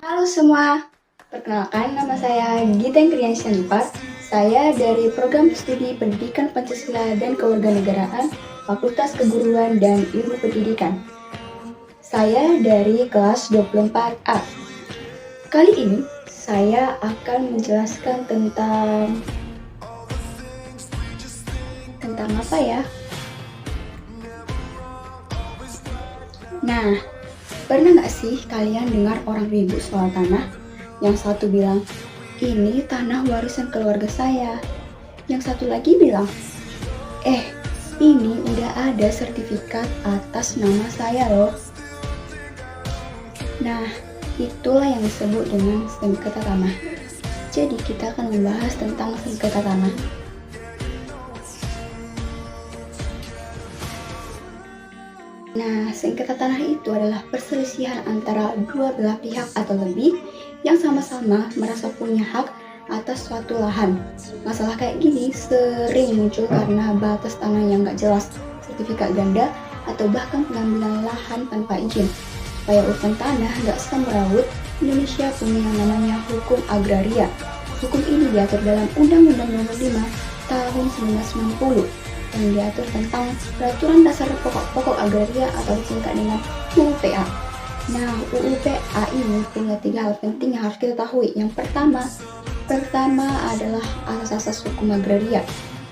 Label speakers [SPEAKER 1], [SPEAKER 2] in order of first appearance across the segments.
[SPEAKER 1] Halo semua, perkenalkan nama saya Gita Kriyansyah. Saya dari Program Studi Pendidikan Pancasila dan Kewarganegaraan, Fakultas Keguruan dan Ilmu Pendidikan. Saya dari kelas 24A. Kali ini saya akan menjelaskan tentang apa ya? Nah, pernah nggak sih kalian dengar orang ribut soal tanah? Yang satu bilang, ini tanah warisan keluarga saya. Yang satu lagi bilang, ini udah ada sertifikat atas nama saya loh. Nah, itulah yang disebut dengan sengketa tanah. Jadi kita akan membahas tentang sengketa tanah. Nah, sengketa tanah itu adalah perselisihan antara dua belah pihak atau lebih yang sama-sama merasa punya hak atas suatu lahan. Masalah kayak gini sering muncul karena batas tanah yang gak jelas, sertifikat ganda, atau bahkan pengambilan lahan tanpa izin. Supaya urusan tanah gak semrawut, Indonesia punya yang namanya hukum agraria. Hukum ini diatur dalam Undang-Undang Nomor 5 Tahun 1990 yang diatur tentang Peraturan Dasar Pokok-Pokok Agraria atau disingkat dengan UUPA. Nah, UUPA ini punya 3 hal penting yang harus kita ketahui. Yang pertama adalah asas-asas hukum agraria.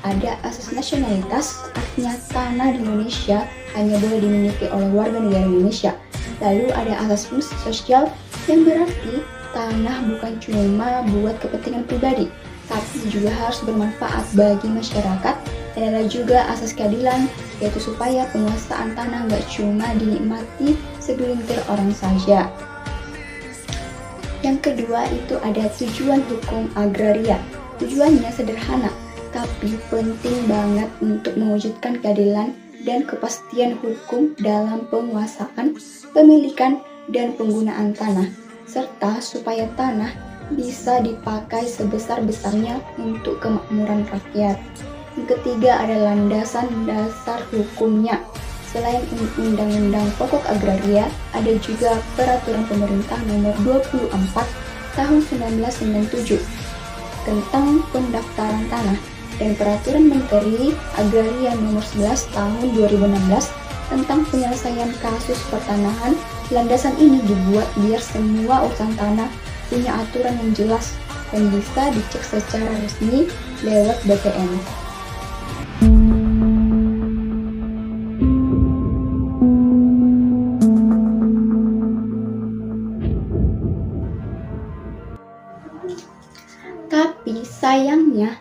[SPEAKER 1] Ada asas nasionalitas, artinya tanah di Indonesia hanya boleh dimiliki oleh warga negara Indonesia. Lalu ada asas fungsi sosial, yang berarti tanah bukan cuma buat kepentingan pribadi, tapi juga harus bermanfaat bagi masyarakat. Dan ada juga asas keadilan, yaitu supaya penguasaan tanah nggak cuma dinikmati segelintir orang saja. Yang kedua itu ada tujuan hukum agraria. Tujuannya sederhana, tapi penting banget untuk mewujudkan keadilan dan kepastian hukum dalam penguasaan, pemilikan, dan penggunaan tanah, serta supaya tanah bisa dipakai sebesar-besarnya untuk kemakmuran rakyat. Yang ketiga ada landasan dasar hukumnya. Selain Undang-Undang Pokok Agraria, ada juga Peraturan Pemerintah Nomor 24 Tahun 1997 tentang pendaftaran tanah dan Peraturan Menteri Agraria Nomor 11 Tahun 2016 tentang penyelesaian kasus pertanahan. Landasan ini dibuat biar semua urusan tanah punya aturan yang jelas dan bisa dicek secara resmi lewat BPN. Tapi sayangnya,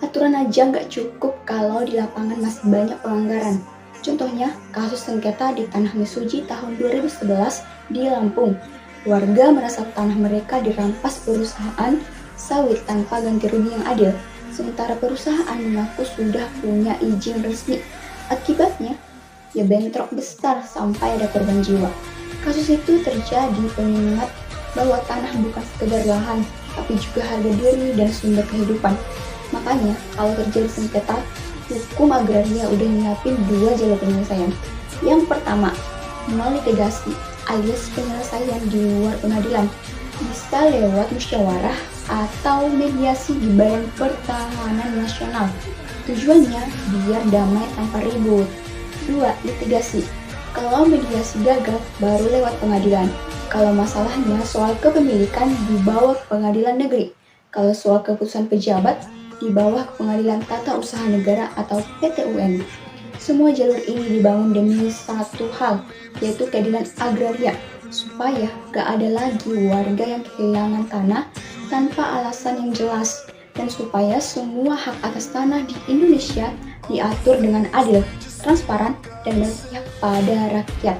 [SPEAKER 1] aturan aja nggak cukup kalau di lapangan masih banyak pelanggaran. Contohnya, kasus sengketa di Tanah Mesuji tahun 2011 di Lampung. Warga merasa tanah mereka dirampas perusahaan sawit tanpa ganti rugi yang adil, sementara perusahaan mengaku sudah punya izin resmi. Akibatnya, ya bentrok besar sampai ada korban jiwa. Kasus itu terjadi pengingat bahwa tanah bukan sekedar lahan, tapi juga harga diri dan sumber kehidupan. Makanya, kalau terjadi sengketa, hukum agraria udah nyiapin 2 jalur penyelesaian. Yang pertama, litigasi alias penyelesaian di luar pengadilan, bisa lewat musyawarah atau mediasi di Badan Pertahanan Nasional. Tujuannya biar damai tanpa ribut. 2. Litigasi. Kalau mediasi gagal, baru lewat pengadilan. Kalau masalahnya soal kepemilikan, dibawa ke pengadilan negeri. Kalau soal keputusan pejabat, dibawa ke pengadilan tata usaha negara atau PT-UN. Semua jalur ini dibangun demi satu hal, yaitu keadilan agraria, supaya gak ada lagi warga yang kehilangan tanah tanpa alasan yang jelas, dan supaya semua hak atas tanah di Indonesia diatur dengan adil, transparan, dan berpihak pada rakyat.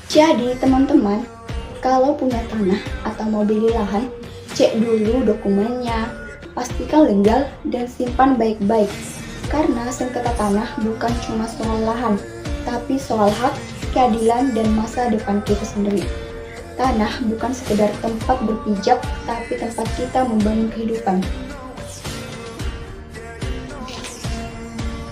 [SPEAKER 1] Jadi teman-teman, kalau punya tanah atau mau beli lahan, cek dulu dokumennya, pastikan legal dan simpan baik-baik. Karena sengketa tanah bukan cuma soal lahan, tapi soal hak, keadilan, dan masa depan kita sendiri. Tanah bukan sekedar tempat berpijak, tapi tempat kita membangun kehidupan.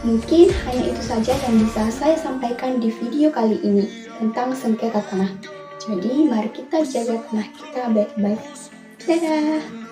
[SPEAKER 1] Mungkin hanya itu saja yang bisa saya sampaikan di video kali ini tentang sengketa tanah. Jadi mari kita jaga tanah kita baik-baik. Dadah!